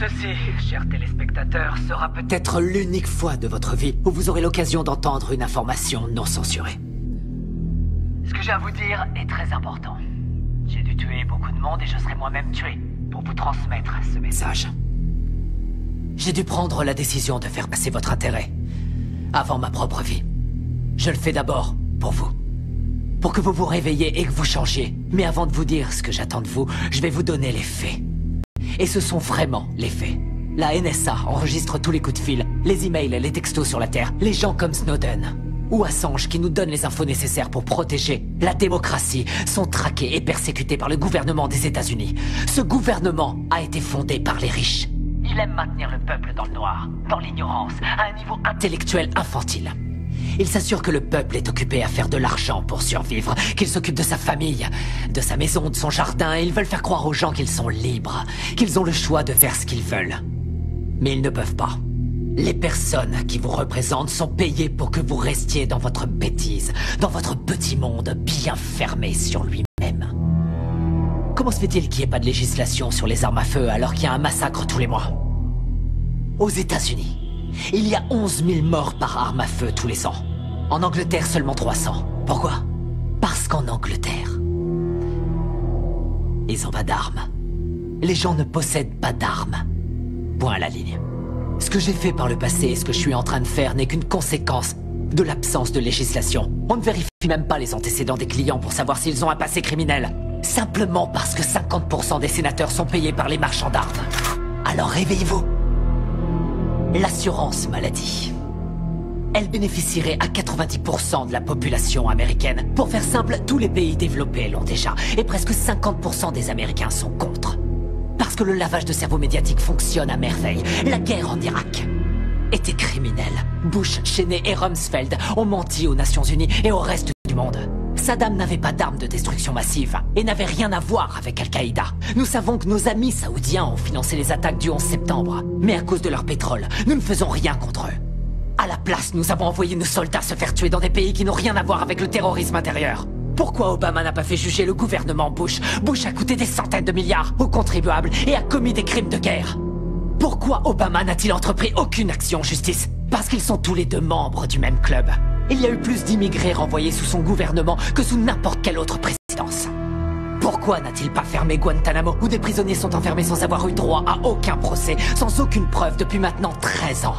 Ceci, chers téléspectateurs, sera peut-être l'unique fois de votre vie où vous aurez l'occasion d'entendre une information non censurée. Ce que j'ai à vous dire est très important. J'ai dû tuer beaucoup de monde et je serai moi-même tué pour vous transmettre ce message. J'ai dû prendre la décision de faire passer votre intérêt avant ma propre vie. Je le fais d'abord pour vous. Pour que vous vous réveilliez et que vous changiez. Mais avant de vous dire ce que j'attends de vous, je vais vous donner les faits. Et ce sont vraiment les faits. La NSA enregistre tous les coups de fil, les emails, les textos sur la Terre, les gens comme Snowden ou Assange qui nous donnent les infos nécessaires pour protéger la démocratie sont traqués et persécutés par le gouvernement des États-Unis. Ce gouvernement a été fondé par les riches. Il aime maintenir le peuple dans le noir, dans l'ignorance, à un niveau intellectuel infantile. Il s'assure que le peuple est occupé à faire de l'argent pour survivre, qu'il s'occupe de sa famille, de sa maison, de son jardin, et ils veulent faire croire aux gens qu'ils sont libres, qu'ils ont le choix de faire ce qu'ils veulent. Mais ils ne peuvent pas. Les personnes qui vous représentent sont payées pour que vous restiez dans votre bêtise, dans votre petit monde bien fermé sur lui-même. Comment se fait-il qu'il n'y ait pas de législation sur les armes à feu alors qu'il y a un massacre tous les mois? Aux États-Unis, il y a 11 000 morts par arme à feu tous les ans. En Angleterre, seulement 300. Pourquoi? Parce qu'en Angleterre, ils n'ont pas d'armes. Les gens ne possèdent pas d'armes. Point à la ligne. Ce que j'ai fait par le passé et ce que je suis en train de faire n'est qu'une conséquence de l'absence de législation. On ne vérifie même pas les antécédents des clients pour savoir s'ils ont un passé criminel. Simplement parce que 50% des sénateurs sont payés par les marchands d'armes. Alors réveillez-vous. L'assurance maladie. Elle bénéficierait à 90% de la population américaine. Pour faire simple, tous les pays développés l'ont déjà. Et presque 50% des Américains sont contre. Parce que le lavage de cerveau médiatique fonctionne à merveille. La guerre en Irak était criminelle. Bush, Cheney et Rumsfeld ont menti aux Nations Unies et au reste du monde. Saddam n'avait pas d'armes de destruction massive et n'avait rien à voir avec Al-Qaïda. Nous savons que nos amis saoudiens ont financé les attaques du 11 septembre. Mais à cause de leur pétrole, nous ne faisons rien contre eux. À la place, nous avons envoyé nos soldats se faire tuer dans des pays qui n'ont rien à voir avec le terrorisme intérieur. Pourquoi Obama n'a pas fait juger le gouvernement Bush? Bush a coûté des centaines de milliards aux contribuables et a commis des crimes de guerre. Pourquoi Obama n'a-t-il entrepris aucune action en justice? Parce qu'ils sont tous les deux membres du même club. Il y a eu plus d'immigrés renvoyés sous son gouvernement que sous n'importe quelle autre présidence. Pourquoi n'a-t-il pas fermé Guantanamo, où des prisonniers sont enfermés sans avoir eu droit à aucun procès, sans aucune preuve depuis maintenant 13 ans?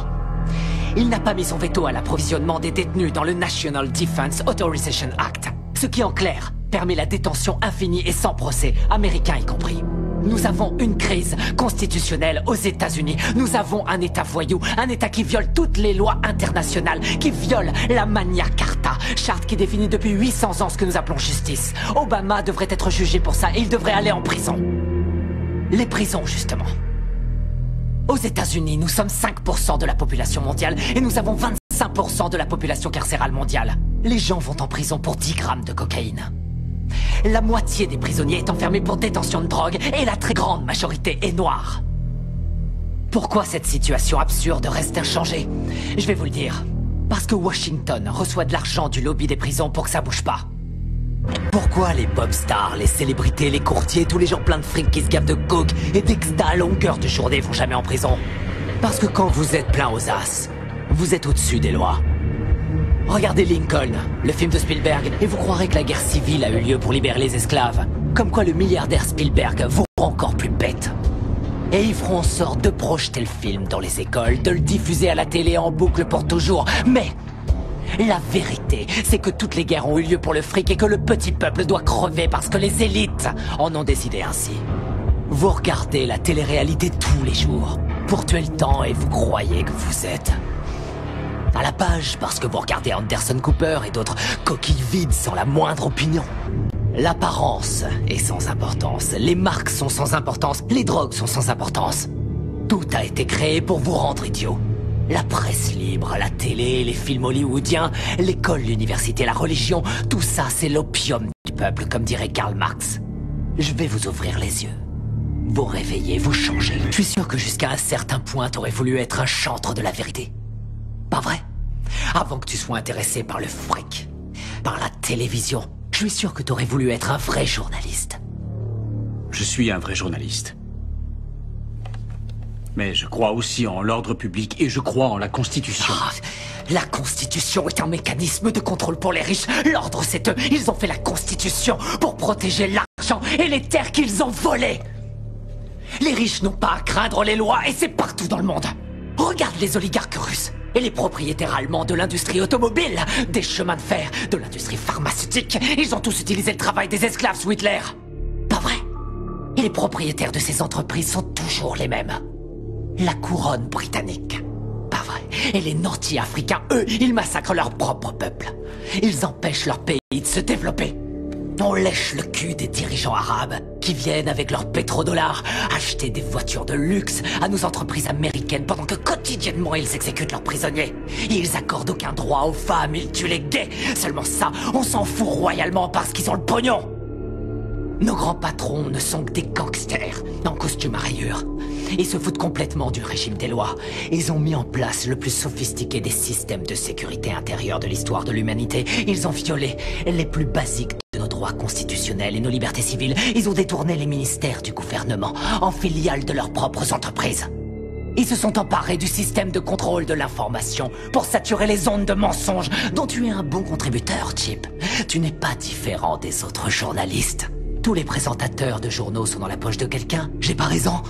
Il n'a pas mis son veto à l'approvisionnement des détenus dans le National Defense Authorization Act, ce qui en clair permet la détention infinie et sans procès, américains y compris. Nous avons une crise constitutionnelle aux États-Unis. Nous avons un État voyou, un État qui viole toutes les lois internationales, qui viole la Magna Carta, charte qui définit depuis 800 ans ce que nous appelons justice. Obama devrait être jugé pour ça et il devrait aller en prison. Les prisons, justement. Aux États-Unis, nous sommes 5% de la population mondiale et nous avons 25% de la population carcérale mondiale. Les gens vont en prison pour 10 grammes de cocaïne. La moitié des prisonniers est enfermée pour détention de drogue et la très grande majorité est noire. Pourquoi cette situation absurde reste inchangée? Je vais vous le dire. Parce que Washington reçoit de l'argent du lobby des prisons pour que ça bouge pas. Pourquoi les pop stars, les célébrités, les courtiers, tous les gens pleins de fric qui se gavent de coke et d'exta à longueur de journée vont jamais en prison? Parce que quand vous êtes plein aux as, vous êtes au-dessus des lois. Regardez Lincoln, le film de Spielberg, et vous croirez que la guerre civile a eu lieu pour libérer les esclaves. Comme quoi le milliardaire Spielberg vous rend encore plus bête. Et ils feront en sorte de projeter le film dans les écoles, de le diffuser à la télé en boucle pour toujours. Mais la vérité, c'est que toutes les guerres ont eu lieu pour le fric et que le petit peuple doit crever parce que les élites en ont décidé ainsi. Vous regardez la télé-réalité tous les jours pour tuer le temps et vous croyez que vous êtes à la page parce que vous regardez Anderson Cooper et d'autres coquilles vides sans la moindre opinion. L'apparence est sans importance, les marques sont sans importance, les drogues sont sans importance. Tout a été créé pour vous rendre idiot. La presse libre, la télé, les films hollywoodiens, l'école, l'université, la religion, tout ça c'est l'opium du peuple, comme dirait Karl Marx. Je vais vous ouvrir les yeux. Vous réveiller, vous changer. Je suis sûr que jusqu'à un certain point t'aurais voulu être un chantre de la vérité. Pas vrai? Avant que tu sois intéressé par le fric, par la télévision, je suis sûr que t'aurais voulu être un vrai journaliste. Je suis un vrai journaliste. Mais je crois aussi en l'ordre public et je crois en la Constitution. Ah, la Constitution est un mécanisme de contrôle pour les riches. L'ordre, c'est eux. Ils ont fait la Constitution pour protéger l'argent et les terres qu'ils ont volées. Les riches n'ont pas à craindre les lois et c'est partout dans le monde. Regarde les oligarques russes et les propriétaires allemands de l'industrie automobile, des chemins de fer, de l'industrie pharmaceutique. Ils ont tous utilisé le travail des esclaves sous Hitler. Pas vrai? Et les propriétaires de ces entreprises sont toujours les mêmes. La couronne britannique. Pas vrai. Et les nantis africains, eux, ils massacrent leur propre peuple. Ils empêchent leur pays de se développer. On lèche le cul des dirigeants arabes qui viennent avec leurs pétrodollars acheter des voitures de luxe à nos entreprises américaines pendant que quotidiennement ils exécutent leurs prisonniers. Ils accordent aucun droit aux femmes, ils tuent les gays. Seulement ça, on s'en fout royalement parce qu'ils ont le pognon. Nos grands patrons ne sont que des gangsters en costume à rayures. Ils se foutent complètement du régime des lois. Ils ont mis en place le plus sophistiqué des systèmes de sécurité intérieure de l'histoire de l'humanité. Ils ont violé les plus basiques de nos droits constitutionnels et nos libertés civiles. Ils ont détourné les ministères du gouvernement en filiales de leurs propres entreprises. Ils se sont emparés du système de contrôle de l'information pour saturer les ondes de mensonges dont tu es un bon contributeur, Chip. Tu n'es pas différent des autres journalistes. Tous les présentateurs de journaux sont dans la poche de quelqu'un. J'ai pas raison.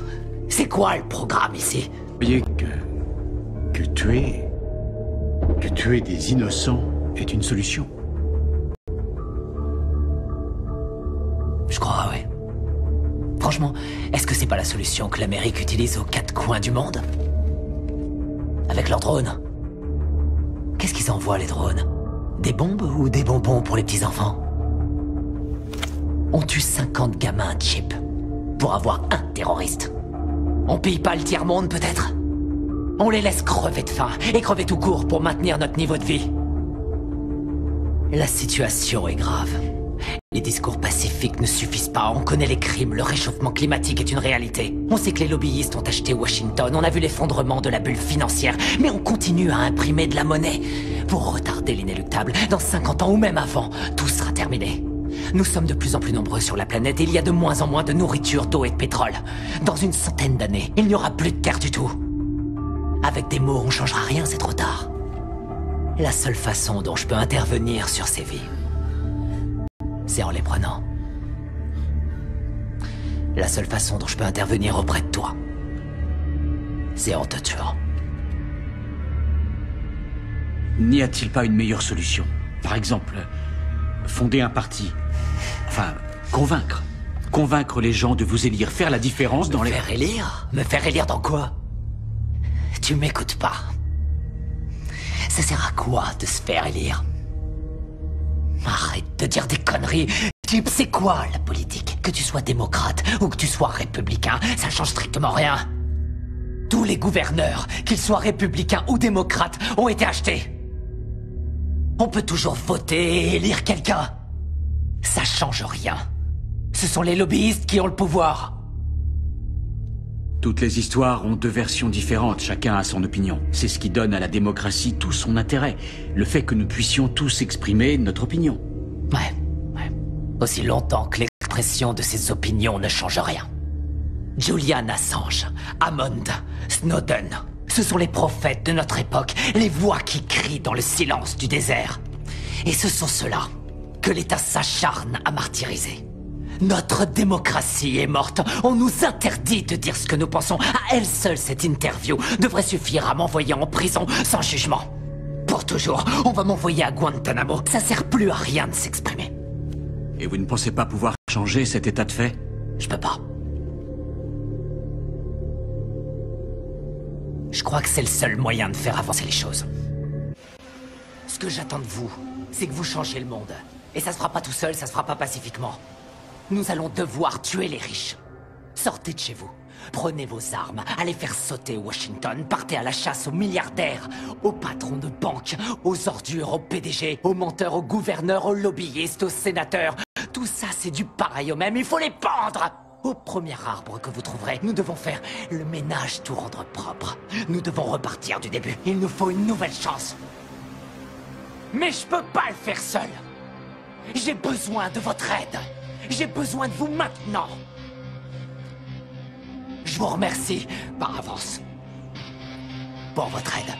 C'est quoi le programme ici? Vous voyez que tuer des innocents est une solution. Je crois, oui. Franchement, est-ce que c'est pas la solution que l'Amérique utilise aux quatre coins du monde? Avec leurs drones. Qu'est-ce qu'ils envoient, les drones? Des bombes ou des bonbons pour les petits-enfants? On tue 50 gamins, Chip, pour avoir un terroriste. On paye pas le tiers-monde, peut-être? On les laisse crever de faim, et crever tout court pour maintenir notre niveau de vie. La situation est grave. Les discours pacifiques ne suffisent pas, on connaît les crimes, le réchauffement climatique est une réalité. On sait que les lobbyistes ont acheté Washington, on a vu l'effondrement de la bulle financière, mais on continue à imprimer de la monnaie. Pour retarder l'inéluctable, dans 50 ans ou même avant, tout sera terminé. Nous sommes de plus en plus nombreux sur la planète et il y a de moins en moins de nourriture, d'eau et de pétrole. Dans une centaine d'années, il n'y aura plus de terre du tout. Avec des mots, on changera rien, c'est trop tard. La seule façon dont je peux intervenir sur ces vies, c'est en les prenant. La seule façon dont je peux intervenir auprès de toi, c'est en te tuant. N'y a-t-il pas une meilleure solution? Par exemple, fonder un parti. Enfin, convaincre. Convaincre les gens de vous élire, faire la différence dans les... Me faire élire? Me faire élire dans quoi? Tu m'écoutes pas. Ça sert à quoi de se faire élire? Arrête de dire des conneries. Type, c'est quoi la politique? Que tu sois démocrate ou que tu sois républicain, ça change strictement rien. Tous les gouverneurs, qu'ils soient républicains ou démocrates, ont été achetés. On peut toujours voter et élire quelqu'un. Ça change rien. Ce sont les lobbyistes qui ont le pouvoir. Toutes les histoires ont deux versions différentes, chacun a son opinion. C'est ce qui donne à la démocratie tout son intérêt. Le fait que nous puissions tous exprimer notre opinion. Ouais. Aussi longtemps que l'expression de ces opinions ne change rien. Julian Assange, Hammond, Snowden, ce sont les prophètes de notre époque, les voix qui crient dans le silence du désert. Et ce sont ceux-là que l'État s'acharne à martyriser. Notre démocratie est morte. On nous interdit de dire ce que nous pensons. À elle seule, cette interview devrait suffire à m'envoyer en prison sans jugement. Pour toujours, on va m'envoyer à Guantanamo. Ça sert plus à rien de s'exprimer. Et vous ne pensez pas pouvoir changer cet état de fait? Je peux pas. Je crois que c'est le seul moyen de faire avancer les choses. Ce que j'attends de vous, c'est que vous changiez le monde. Et ça se fera pas tout seul, ça se fera pas pacifiquement. Nous allons devoir tuer les riches. Sortez de chez vous. Prenez vos armes, allez faire sauter Washington, partez à la chasse aux milliardaires, aux patrons de banques, aux ordures, aux PDG, aux menteurs, aux gouverneurs, aux lobbyistes, aux sénateurs. Tout ça, c'est du pareil au même, il faut les pendre! Au premier arbre que vous trouverez, nous devons faire le ménage, tout rendre propre. Nous devons repartir du début. Il nous faut une nouvelle chance. Mais je peux pas le faire seul. J'ai besoin de votre aide. J'ai besoin de vous maintenant. Je vous remercie par avance pour votre aide.